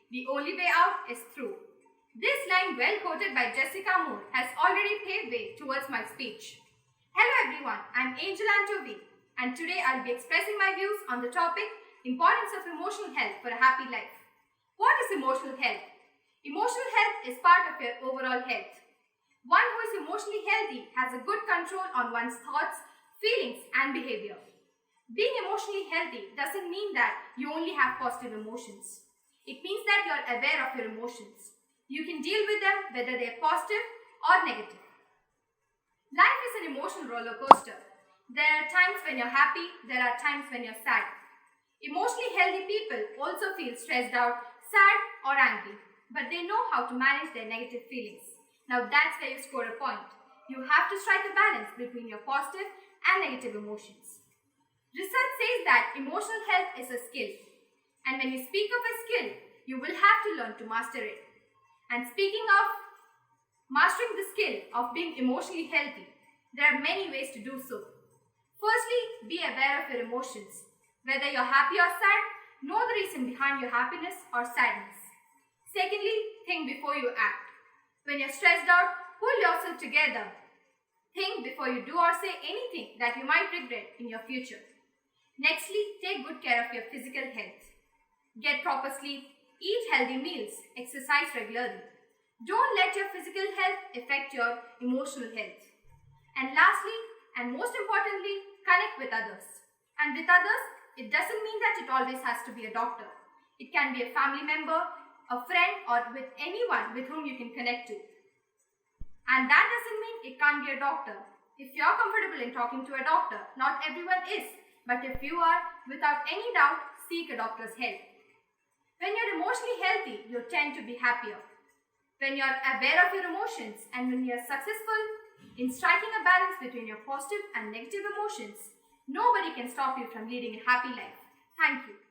The only way out is through. This line, well quoted by Jessica Moore, has already paved way towards my speech. Hello everyone, I'm Anto, and today I'll be expressing my views on the topic, Importance of Emotional Health for a Happy Life. What is emotional health? Emotional health is part of your overall health. One who is emotionally healthy has a good control on one's thoughts, feelings and behavior. Being emotionally healthy doesn't mean that you only have positive emotions. It means that you are aware of your emotions. You can deal with them whether they are positive or negative. Life is an emotional roller coaster. There are times when you're happy, there are times when you're sad. Emotionally healthy people also feel stressed out, sad or angry, but they know how to manage their negative feelings. Now that's where you score a point. You have to strike a balance between your positive and negative emotions. Research says that emotional health is a skill. And when you speak of a skill, you will have to learn to master it. And speaking of mastering the skill of being emotionally healthy, there are many ways to do so. Firstly, be aware of your emotions. Whether you're happy or sad, know the reason behind your happiness or sadness. Secondly, think before you act. When you're stressed out, pull yourself together. Think before you do or say anything that you might regret in your future. Nextly, take good care of your physical health. Get proper sleep, eat healthy meals, exercise regularly. Don't let your physical health affect your emotional health. And lastly, and most importantly, connect with others. And with others, it doesn't mean that it always has to be a doctor. It can be a family member, a friend, or with anyone with whom you can connect to. And that doesn't mean it can't be a doctor. If you're comfortable in talking to a doctor, not everyone is. But if you are, without any doubt, seek a doctor's help. When you're emotionally healthy, you tend to be happier. When you're aware of your emotions and when you're successful in striking a balance between your positive and negative emotions, nobody can stop you from leading a happy life. Thank you.